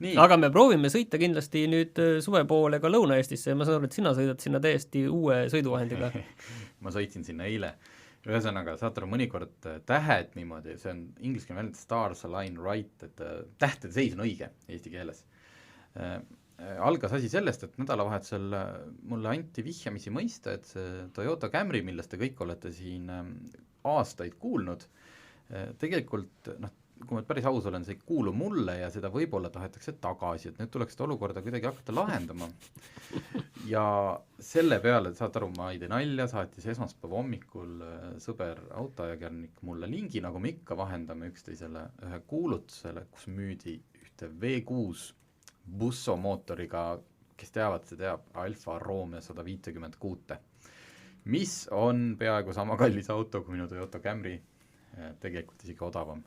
Speaker 2: Nii.
Speaker 3: Aga me proovime sõita kindlasti nüüd suve poole ka Lõuna-Eestisse ja ma saan aru, et sina sõidad sinna täiesti uue sõiduvahendiga.
Speaker 2: Ma sõitsin sinna eile. Ühesõnaga, saad aru mõnikord tähed niimoodi, see on ingliskeelne väljend stars align right, et tähtede seis on õige eesti keeles. Algas asi sellest, et nädalavahetusel mulle anti vihjamisi mõista, et see Toyota Camry, millest te kõik olete siin aastaid kuulnud, tegelikult kui ma päris aus olen, see ei kuulu mulle ja seda võib-olla tahetakse tagasi, et nüüd tuleks seda olukorda kuidagi hakata lahendama. Ja selle peale, saad aru, ma ei tee nalja, saatis esmaspäeva hommikul sõber autoajakirjanik mulle lingi, nagu me ikka vahendame üksteisele ühe kuulutusele, kus müüdi ühte V6 Busso mootoriga, kes teavad, see teab, Alfa Romeo 156, mis on peaaegu sama kallis auto kui minu Toyota Camry, tegelikult isegi odavam.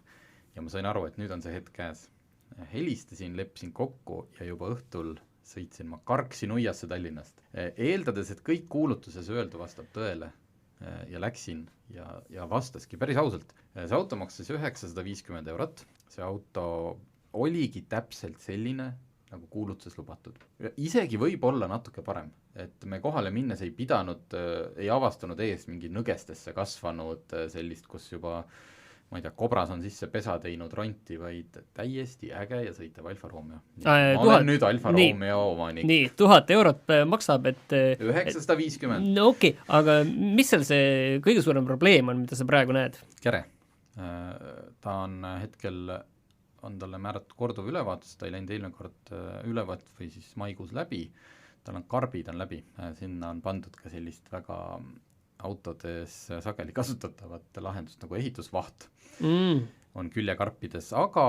Speaker 2: Ja ma sain aru, et nüüd on see hetk käes. Helistasin, leppisin kokku ja juba õhtul sõitsin, ma karksin uiasse Tallinnast. Eeldades, et kõik kuulutuses öeldu vastab tõele ja läksin ja vastaski päris ausalt. See auto maksis 950 €, see auto oligi täpselt selline, nagu kuulutuses lubatud. Isegi võib olla natuke parem, et me kohale minnes ei pidanud, ei avastanud ees mingi nõgestesse kasvanud sellist, kus juba ma ei tea, Kobras on sisse pesa teinud ronti, vaid täiesti äge ja sõitev Alfa Romeo. Ma olen nüüd Alfa Romeo omanik.
Speaker 3: Nii, 1000 € maksab, et
Speaker 2: 950.
Speaker 3: No okei, aga mis seal see kõige suurem probleem on, mida sa praegu näed?
Speaker 2: Kere. Ta on hetkel, on talle määratud korduv ülevaatus, ta ei läinud eelmine kord ülevaat või siis maikuus läbi, tal on karbid on läbi, sinna on pandud ka sellist väga autodes sageli kasutatavat lahendust nagu ehitusvaht on küljekarpides, aga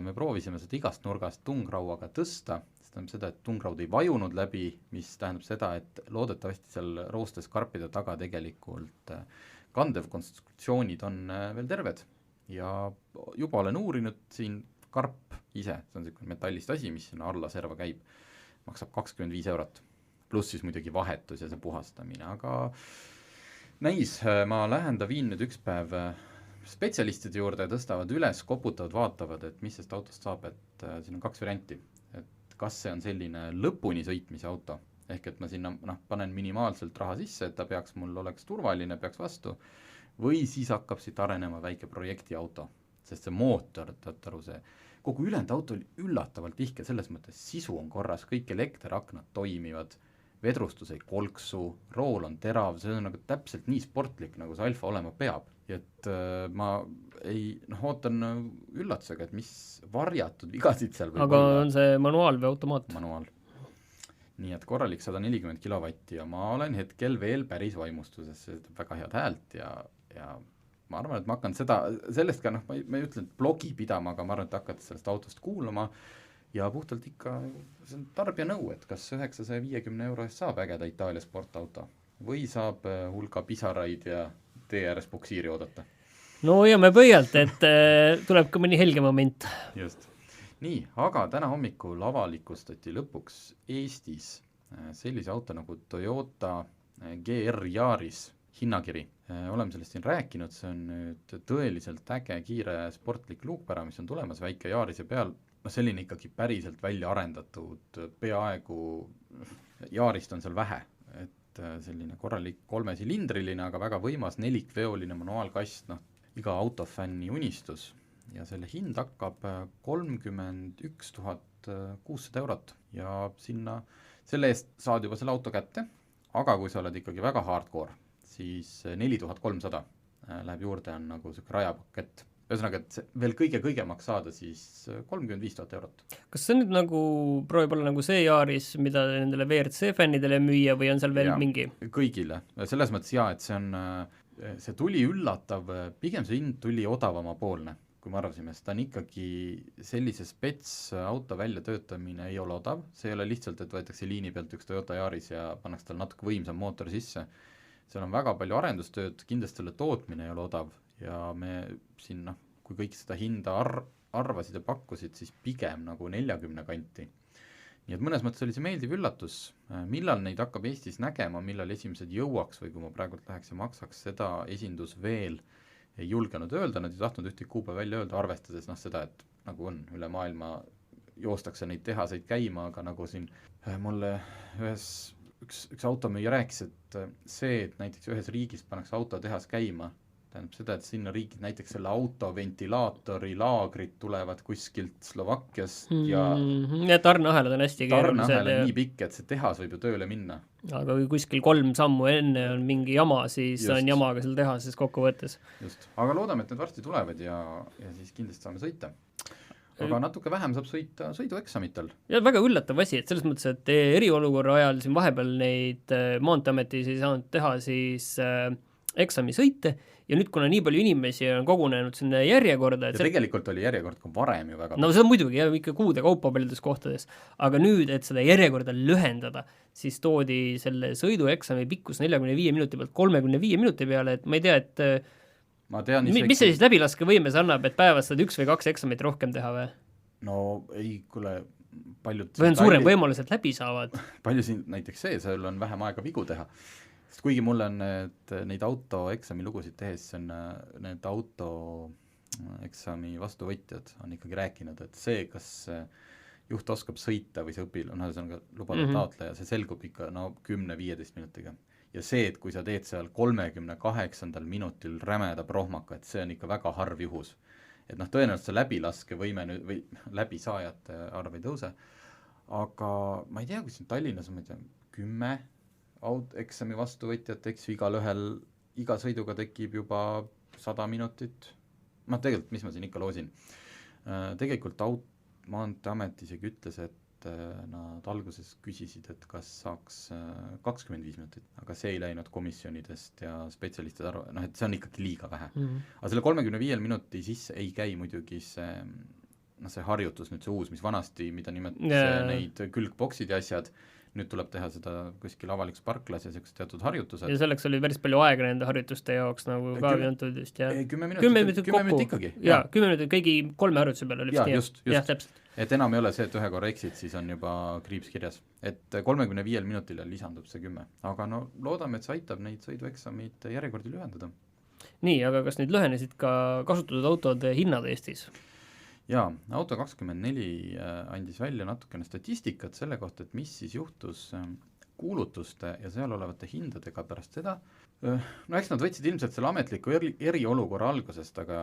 Speaker 2: me proovisime seda igast nurgast tungrauaga tõsta, see tähendab seda, et tungraud ei vajunud läbi, mis tähendab seda, et loodetavasti seal roostes karpide taga tegelikult kandev konstruktsioonid on veel terved ja juba olen uurinud siin karp ise, see on selline metallist asi, mis sinna alla serva käib, maksab 25 €, pluss siis muidugi vahetus ja see puhastamine, aga näis, ma lähen ta viin nüüd üks päev spetsialistide juurde, tõstavad üles, koputavad, vaatavad, et mis sest autost saab, et siin on 2 varianti, et kas see on selline lõpuni sõitmise auto, ehk et ma sinna panen minimaalselt raha sisse, et ta peaks mul oleks turvaline, peaks vastu, või siis hakkab siit arenema väike projekti auto, sest see mootor, taru see, kogu ülejäänud auto oli üllatavalt tihke, selles mõttes sisu on korras, kõik elektraknad toimivad, vedrustus ei kolksu, rool on terav, see on nagu täpselt nii sportlik, nagu see Alfa olema peab. Ja et ma ei, ootan üllatusega, et mis varjatud vigasid seal võib
Speaker 3: aga
Speaker 2: olla.
Speaker 3: on see manuaal või automaat?
Speaker 2: Manuaal. Nii et korralik 140 kilovatti ja ma olen hetkel veel päris vaimustuses, see väga head häält ja ma arvan, et ma hakkan sellest ka, ma ei ütle, et blogi pidama, aga ma arvan, et hakkate sellest autost kuulama ja puhtalt ikka, see on tarbija nõu, et kas 950 € eest saab ägeda Itaalia sportauto või saab hulka pisaraid ja tee ääres puksiiri oodata.
Speaker 3: No hoiame pöialt, et tuleb ka mõni helge moment.
Speaker 2: Just. Nii, aga täna hommikul avalikustati lõpuks Eestis sellise auto nagu Toyota GR Yaris hinnakiri. Oleme sellest siin rääkinud, see on nüüd tõeliselt äge, kiire, sportlik luukpära, mis on tulemas väike Yarise peal, selline ikkagi päriselt välja arendatud, peaaegu Yarist on seal vähe, et selline korralik 3-silindriline, aga väga võimas 4-veoline manuaalkast, iga autofänni unistus ja selle hind hakkab 31 600 € ja sinna, selle eest saad juba selle auto kätte, aga kui sa oled ikkagi väga hardcore, siis 4300 läheb juurde, on nagu selline rajapakett. Ühesõnaga, et veel kõige-kõigemaks saada, siis 35 000 €.
Speaker 3: Kas see nüüd nagu proovib olla nagu see Yaris, mida nendele WRC-fännidele müüa või on seal veel mingi?
Speaker 2: Kõigile. Selles mõttes et see tuli üllatav, pigem see hind tuli odavama poolne, kui me arvasime, sest ta on ikkagi sellise spets-auto väljatöötamine ei ole odav, see ei ole lihtsalt, et võetakse liini pealt üks Toyota Yaris ja pannakse tal natuke võimsam mootor sisse. Seal on väga palju arendustööd, kindlasti selle tootmine ei ole odav ja me siin, kui kõik seda hinda arvasid ja pakkusid, siis pigem nagu 40 kanti. Nii et mõnes mõttes oli see meeldiv üllatus, millal neid hakkab Eestis nägema, millal esimesed jõuaks või kui ma praegult läheks ja maksaks, seda esindus veel ei julgenud öelda, nad ei tahtnud ühtegi kuupäeva välja öelda, arvestades seda, et nagu on üle maailma joostakse neid tehaseid käima, aga nagu siin mulle üks automüüja rääkis, et see, et näiteks ühes riigis pannakse autotehas käima, tähendab seda, et sinna riigid näiteks selle autoventilaatori laagrid tulevad kuskilt Slovakkiast ja
Speaker 3: tarneahelad on hästi
Speaker 2: tarneahel on nii pikk, et see tehas võib ju tööle minna.
Speaker 3: Aga kui kuskil 3 sammu enne on mingi jama, siis
Speaker 2: Just.
Speaker 3: on jama ka seal tehases kokku võttes.
Speaker 2: Just, aga loodame, et need varsti tulevad ja siis kindlasti saame sõita. Aga natuke vähem saab sõita sõidueksamitel.
Speaker 3: Ja väga üllatav asi, et selles mõttes, et eriolukorra ajal siin vahepeal neid Maanteeametis ei saanud teha siis eksamisõite ja nüüd, kuna nii palju inimesi on kogunenud sinna järjekorda,
Speaker 2: ja tegelikult oli järjekord ka varem ju väga
Speaker 3: no see on muidugi jah, ikka kuude kaupa paljudes kohtades, aga nüüd, et seda järjekorda lühendada, siis toodi selle sõidueksami pikkus 45 minuti pealt 35 minuti peale, et ma ei tea, et
Speaker 2: ma tean
Speaker 3: mis see siis läbilaskevõimes annab, et päevas saad 1 või 2 eksamit rohkem teha või?
Speaker 2: No ei, kuule, paljud
Speaker 3: või on suurem võimalus, et läbi saavad?
Speaker 2: Palju siin näiteks seal on vähem aega vigu teha. Sest kuigi mul on neid autoeksami lugusid tehes, on need autoeksami vastuvõtjad on ikkagi rääkinud, et see, kas juht oskab sõita või see ühesõnaga lubatud taotleja, see selgub ikka 10-15 minutiga. Ja see, et kui sa teed seal 38. minutil rämeda prohmaka, et see on ikka väga harv juhus. Et tõenäoliselt see läbilaskevõime nüüd või läbisaajate arv ei tõuse, aga ma ei tea, kui siin Tallinnas on 10 eksami vastuvõtjat, eks iga sõiduga tekib juba 100 minutit. Tegelikult, mis ma siin ikka loosin? Tegelikult Maanteeamet isegi ütles, et nad alguses küsisid, et kas saaks 25 minutit, aga see ei läinud komisjonidest ja spetsialistid et see on ikkagi liiga vähe. Aga selle 35 minuti sisse ei käi muidugi see harjutus, nüüd see uus, mis vanasti, mida nimetas neid külgboksid ja asjad, nüüd tuleb teha seda kuskil avalikus parklas ja sellised teatud harjutused.
Speaker 3: Ja selleks oli päris palju aega nende harjutuste jaoks nagu ka antud vist, jah.
Speaker 2: 10 minutit ikkagi.
Speaker 3: Jaa, 10 minutit kõigi 3 harjutuse peale oli vist.
Speaker 2: Just. Et enam ei ole see, et ühe korra eksid, siis on juba kriips kirjas. Et 35 minutile lisandub see 10. Aga loodame, et see aitab neid sõidueksamid järjekordi lühendada.
Speaker 3: Nii, aga kas nüüd lühenesid ka kasutatud autode hinnad Eestis?
Speaker 2: Jaa, Auto24 andis välja natukene statistikat selle kohta, et mis siis juhtus kuulutuste ja seal olevate hindadega pärast seda. Eks nad võtsid ilmselt selle ametliku eriolukorra algusest, aga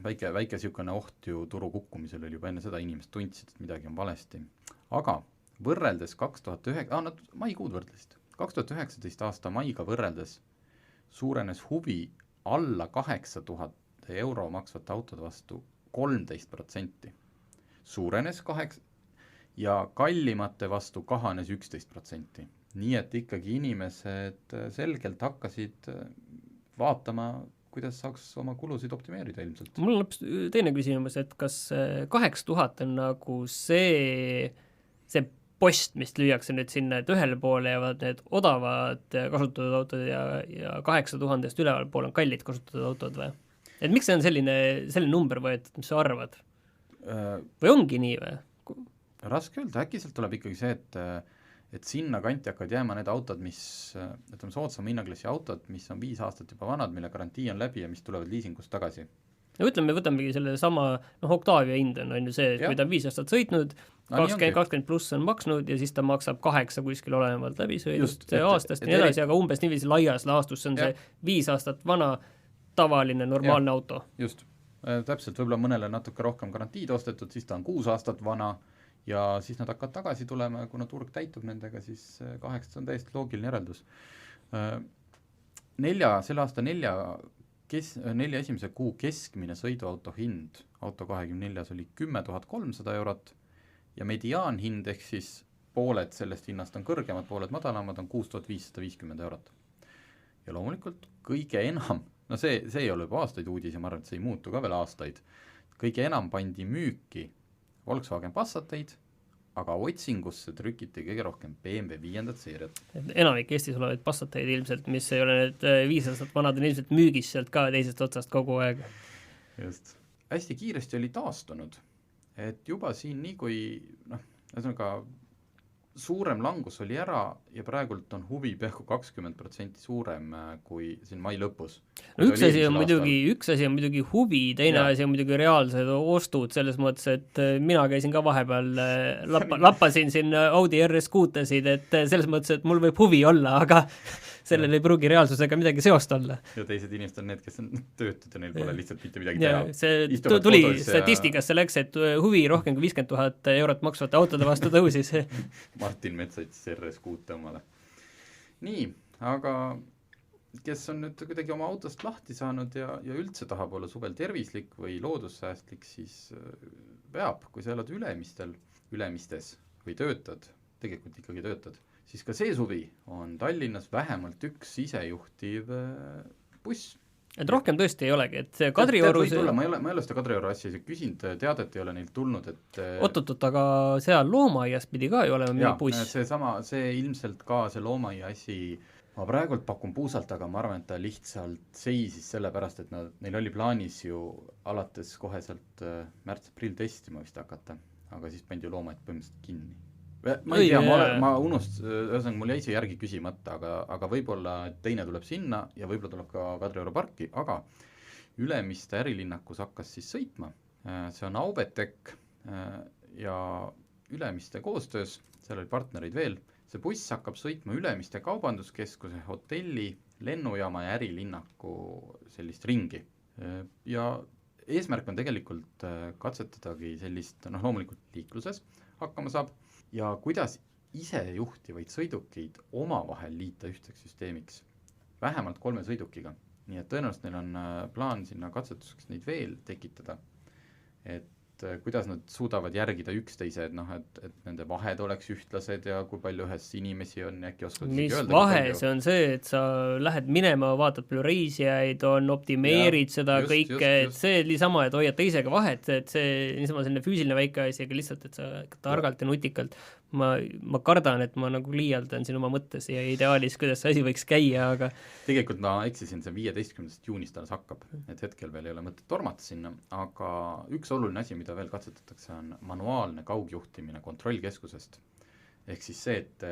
Speaker 2: väike sihukene oht ju turu kukkumisel oli juba enne seda, inimesed tundsid, et midagi on valesti. Aga võrreldes 2019 aasta maiga võrreldes suurenes huvi alla 8000 euro maksvate autode vastu 13%, suurenes 8% ja kallimate vastu kahanes 11%. Nii et ikkagi inimesed selgelt hakkasid vaatama, kuidas saaks oma kulusid optimeerida ilmselt.
Speaker 3: Mul on teine küsimus, et kas 8000 on nagu see post, mis lüüakse nüüd sinna, et ühele poole jäävad need odavad kasutatud autod ja 8000-st üleval pool on kallid kasutatud autod või? Et miks see on selline number võetud, mis sa arvad? Või ongi nii või?
Speaker 2: Raske öelda, äkki sealt tuleb ikkagi see, et sinna kanti hakkavad jääma need autod, mis, ütleme soodsama hinnaklassi autod, mis on 5 aastat juba vanad, mille garantii on läbi ja mis tulevad liisingust tagasi. Ja
Speaker 3: võtamegi selle sama, Octavia hind on ju see, et kui ta on 5 aastat sõitnud, 20 pluss on maksnud ja siis ta maksab 8 kuskil olenevalt läbi sõidust aastast ja nii edasi, aga umbes niiviisi laias laastus on see 5 aastat vana tavaline, normaalne auto.
Speaker 2: Just, täpselt, võib-olla mõnele natuke rohkem garantiid ostetud, siis ta on 6 aastat vana ja siis nad hakkavad tagasi tulema ja kuna turg täitub nendega, siis 8 on täiesti loogiline järeldus. Selle aasta 4 esimese kuu keskmine sõiduauto hind Auto24 oli 10 300 eurot ja mediaanhind ehk siis pooled sellest hinnast on kõrgemad, pooled madalamad on 6550 eurot. Ja loomulikult kõige enam, see ei ole juba aastaid uudis ja ma arvan, et see ei muutu ka veel aastaid, kõige enam pandi müüki Volkswagen Passateid, aga otsingusse trükiti kõige rohkem BMW 5. seeriat.
Speaker 3: Enamik Eestis olevaid Passateid ilmselt, mis ei ole need 5 aastat vanad, on ilmselt müügis sealt ka teisest otsast kogu aeg.
Speaker 2: Just. Hästi kiiresti oli taastunud, et juba siin nii kui, suurem langus oli ära ja praegult on huvi peaaegu 20% suurem kui siin mai lõpus.
Speaker 3: Üks asi on muidugi huvi, teine asi on muidugi reaalsed ostud, selles mõttes, et mina käisin ka vahepeal, lappasin siin Audi RS6-tesid, et selles mõttes, et mul võib huvi olla, aga sellel ei pruugi reaalsusega midagi seost olla.
Speaker 2: Ja teised inimesed on need, kes on töötud ja neil pole lihtsalt mitte midagi teha.
Speaker 3: See tuli statistikasse läks, et huvi rohkem kui 50 000 eurot maksvate autode vastu tõusis.
Speaker 2: Martin Metsats RS6 omale. Nii, aga kes on nüüd kuidagi oma autost lahti saanud ja üldse tahab olla suvel tervislik või loodussäästlik, siis peab, kui sa elad ülemistes või töötad, tegelikult ikkagi töötad, siis ka see suvi on Tallinnas vähemalt üks isejuhtiv buss.
Speaker 3: Et rohkem tõesti ei olegi, et see Kadrioru...
Speaker 2: Ma ei ole seda Kadrioru asja küsinud, teadet ei ole neilt tulnud, et...
Speaker 3: Oot, aga seal Loomaaias pidi ka ju olema mingi buss.
Speaker 2: See ilmselt ka see Loomaaia asi... Ma praegult pakun puusalt, aga ma arvan, et ta lihtsalt seisis sellepärast, et neil oli plaanis ju alates kohe sealt märts-aprill testima vist hakata, aga siis pandi Loomaaia põhimõtteliselt kinni. Ma ei tea, ma ühesõnaga mul jäi see järgi küsimata, aga võib-olla teine tuleb sinna ja võib-olla tuleb ka Kadrioru parki, aga Ülemiste ärilinnakus hakkas siis sõitma. See on Auvetec ja Ülemiste koostöös, seal oli partnerid veel. See buss hakkab sõitma Ülemiste kaubanduskeskuse, hotelli, lennujaama ja ärilinnaku sellist ringi. Ja eesmärk on tegelikult katsetadagi sellist, loomulikult liikluses hakkama saab, ja kuidas isejuhtivaid sõidukeid omavahel liita ühteks süsteemiks, vähemalt 3 sõidukiga. Nii et tõenäoliselt neil on plaan sinna katsetuseks neid veel tekitada, et kuidas nad suudavad järgida üksteise, et nende vahed oleks ühtlased ja kui palju ühes inimesi on, äkki oskad
Speaker 3: mis vahe, see on see, et sa lähed minema, vaatad palju reisijaid, optimeerid seda kõike, et see niisama, et hoiad teisega vahet, et see niisama selline füüsiline väike asi, aga lihtsalt, et sa targalt ja nutikalt ma kardan, et ma nagu liialdan siin oma mõttes ja ideaalis, kuidas see asi võiks käia, aga
Speaker 2: tegelikult ma eksisin, see 15. juunist alles hakkab, et hetkel veel ei ole mõtet tormata sinna, aga üks oluline asi, mida veel katsetatakse, on manuaalne kaugjuhtimine kontrollkeskusest. Ehk siis see, et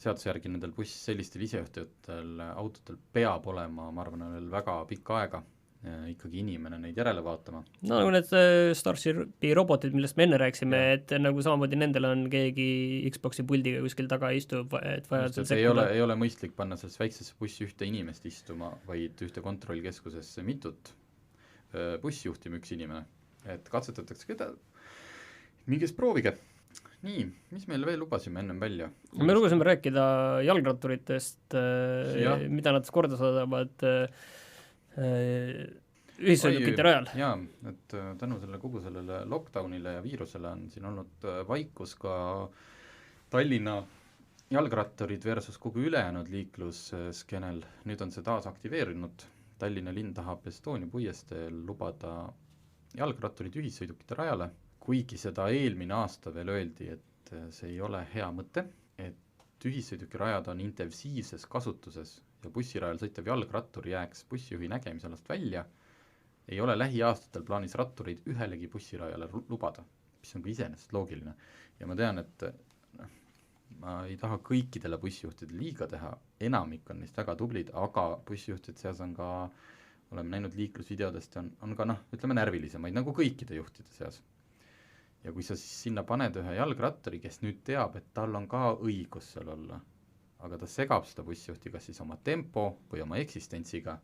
Speaker 2: seaduse järgi nendel sellistel isejuhtivatel autotel peab olema, ma arvan, veel väga pikka aega ikkagi inimene neid järele vaatama.
Speaker 3: No nagu need Starshipi robotid, millest me enne rääksime, et nagu samamoodi nendel on keegi Xboxi puldiga kuskil taga istub, et vajadusel sekkuda.
Speaker 2: Ei ole mõistlik panna selles väiksesse bussi ühte inimest istuma, vaid ühte kontrollkeskusesse mitut bussi juhtima üks inimene. Et katsetatakse keda, mingis proovige. Nii, mis meil veel lubasime ennem välja?
Speaker 3: Me lubasime rääkida jalgratturitest, mida nad korda saadavad ühissõidukite rajal.
Speaker 2: Jaa, et tänu kogu sellele lockdownile ja viirusele on siin olnud vaikus ka Tallinna jalgratturid versus kogu ülejäänud liiklusskenel. Nüüd on see taas aktiveerinud. Tallinna linn tahab Estonia puiesteel lubada jalgratturid ühissõidukite rajale, kuigi seda eelmine aasta veel öeldi, et see ei ole hea mõte, et ühissõiduki rajad on intensiivses kasutuses ja bussirajal sõitev jalgrattur jääks bussijuhi nägemisalast välja, ei ole lähiaastatel plaanis rattureid ühelegi bussirajale lubada, mis on ka iseenesest loogiline. Ja ma tean, et ma ei taha kõikidele bussijuhtidele liiga teha, enamik on neist väga tublid, aga bussijuhtid seas on ka, oleme näinud liiklusvideodest, on ka ütleme närvilisemaid, nagu kõikide juhtide seas. Ja kui sa siis sinna paned ühe jalgratturi, kes nüüd teab, et tal on ka õigus seal olla, aga ta segab seda bussijuhti kas siis oma tempo või oma eksistentsiga,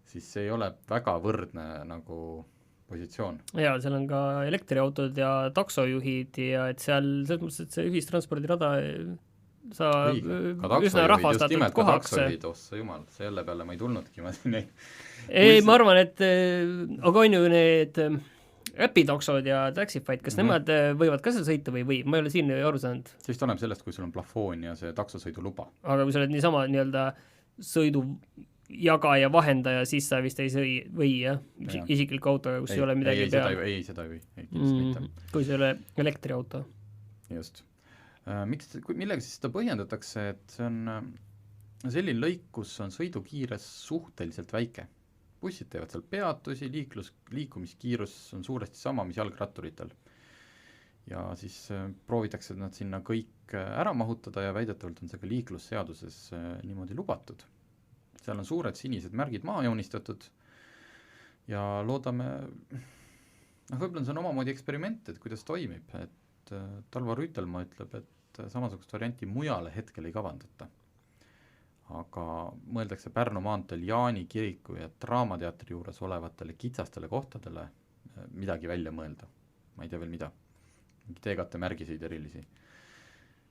Speaker 2: siis see ei ole väga võrdne nagu positsioon.
Speaker 3: Jaa, seal on ka elektriautod ja taksojuhid ja et seal selles mõttes, et see ühistranspordirada sa üsna rahvastatud kohaks.
Speaker 2: Ossa jumal, selle peale ma ei tulnudki.
Speaker 3: Ma arvan, et aga on ju need äpitaksod ja Taxifyd, kas nemad võivad ka seal sõita või ma ei ole siin aru saanud?
Speaker 2: See vist oleneb sellest, kui sul on plafoon ja see taksosõiduluba.
Speaker 3: Aga kui sa oled niisama nii-öelda sõidujaga ja vahendaja, siis sa vist ei või, jah? Isikliku autoga, kus ei ole midagi peal.
Speaker 2: Ei, seda ei või.
Speaker 3: Kui see ei ole elektriauto.
Speaker 2: Just. Millega siis seda põhjendatakse, et see on selline lõik, kus on sõidukiires suhteliselt väike. Bussid teevad seal peatusi, liikumiskiirus on suuresti sama, mis jalgratturitel. Ja siis proovitakse nad sinna kõik ära mahutada ja väidetavalt on see ka liiklusseaduses niimoodi lubatud. Seal on suured sinised märgid maha joonistatud ja loodame, võib-olla on see omamoodi eksperiment, et kuidas toimib, et Talvar Rüütelmaa ütleb, et samasugust varianti mujale hetkel ei kavandata. aga mõeldakse Pärnu maanteel Jaani kiriku ja Draamateatri juures olevatele kitsastele kohtadele midagi välja mõelda. Ma ei tea veel mida. Mingi teegate märgiseid erilisi.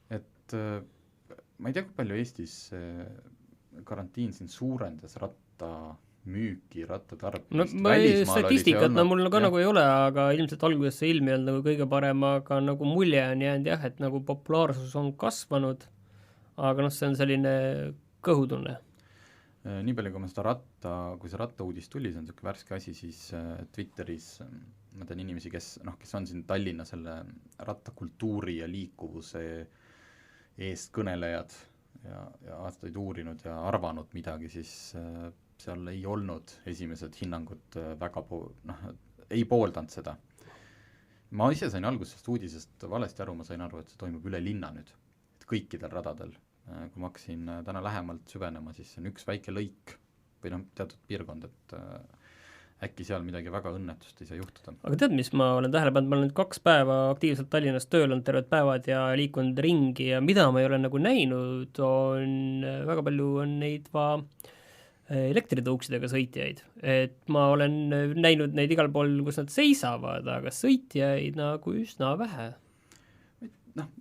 Speaker 2: Et ma ei tea, kui palju Eestis karantiin siin suurendas rattamüüki, rattatarbimist.
Speaker 3: No statistikat mul ka nagu ei ole, aga ilmselt alguses see ilm ei olnud nagu kõige parem, aga nagu mulje on jäänud jah, et nagu populaarsus on kasvanud, aga see on selline kõhutunne.
Speaker 2: Nii palju, kui kui see rattauudis tuli, see on selline värske asi, siis Twitteris ma tean inimesi, kes on siin Tallinna selle rattakultuuri ja liikuvuse eest kõnelejad ja aastaid uurinud ja arvanud midagi, siis seal ei olnud esimesed hinnangud väga ei pooldanud seda. Ma ise sain algusest uudisest valesti aru, ma sain aru, et see toimub üle linna nüüd, et kõikidel radadel. Kui ma hakkasin täna lähemalt süvenema, siis see on üks väike lõik või teatud piirkond, et äkki seal midagi väga õnnetust ei saa juhtuda. Aga
Speaker 3: tead, mis ma olen tähele pannud, ma olen nüüd 2 päeva aktiivselt Tallinnas tööl olnud terved päevad ja liikunud ringi ja mida ma ei ole nagu näinud, väga palju on neid elektritõuksidega sõitjaid. Et ma olen näinud neid igal pool, kus nad seisavad, aga sõitjaid nagu üsna vähe.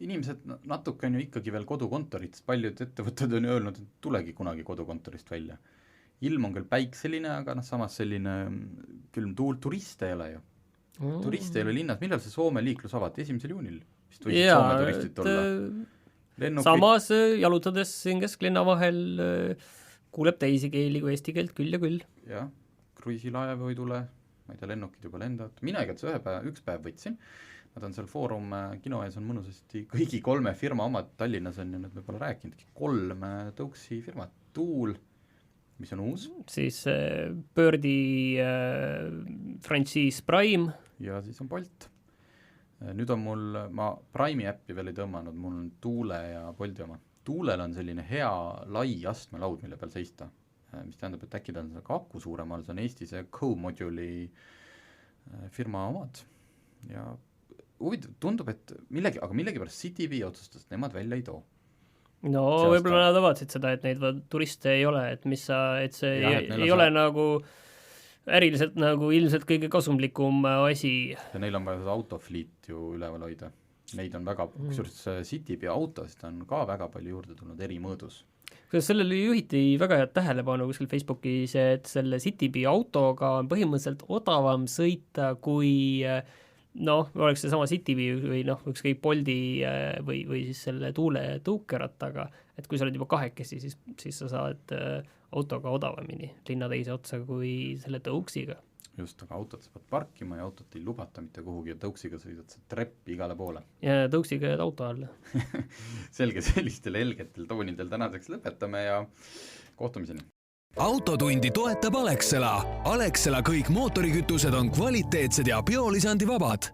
Speaker 2: Inimesed natuke on ju ikkagi veel kodukontorit, paljud ettevõtted on ju öelnud, et tulegi kunagi kodukontorist välja. Ilm on küll päikseline, aga samas selline külm tuul, turiste ei ole ju. Turiste ei ole linnas, millal see Soome liiklus avati? 1. juunil vist võisid Soome turistid olla.
Speaker 3: Samas jalutades siin kesklinna vahel kuuleb teisi keeli kui eesti keelt küll ja küll.
Speaker 2: Jah, kruiisilaev või tule, ma ei tea, lennukid juba lendavad. Mina igats üks päev võtsin. Nad on seal Foorum kino ees on mõnusasti kõigi 3 firma omad Tallinnas on ja nüüd me pole rääkinud. 3 tõuksi firmat, Tuul, mis on uus. Siis
Speaker 3: Birdi franchise Prime.
Speaker 2: Ja siis on Bolt. Nüüd on ma Prime'i äppi veel ei tõmmanud, mul on Tuule ja Bolti oma. Tuulel on selline hea lai astmelaud, mille peal seista, mis tähendab, et äkki ta on ka aku suuremal, see on Eestis Co-Moduli firma omad. Ja tundub, et millegipärast CityV otsustas, et nemad välja ei too.
Speaker 3: No võib-olla nad avasid seda, et neid turiste ei ole, et see ei ole nagu äriliselt nagu ilmselt kõige kasumlikum asi.
Speaker 2: Ja neil on vaja seda autofliit ju üleval hoida. Neid on väga, kusjuures CityV autosid on ka väga palju juurde tulnud eri mõõdus.
Speaker 3: Sellele juhiti väga head tähelepanu kuskil Facebookis, et selle CityV autoga on põhimõtteliselt odavam sõita kui oleks see sama CityV või ükskõik Boldi või siis selle Tuule tõukerattaga, et kui sa oled juba 2, siis sa saad autoga odavamini linna teise otsa kui selle tõuksiga.
Speaker 2: Just, aga autot sa pead parkima ja autot ei lubata mitte kuhugi ja tõuksiga sõidad sa treppi igale poole.
Speaker 3: Ja tõuksiga jääd auto alla.
Speaker 2: Selge, sellistel helgetel toonidel tänaseks lõpetame ja kohtumiseni.
Speaker 1: Autotundi toetab Alexela. Alexela kõik mootorikütused on kvaliteetsed ja biolisandivabad.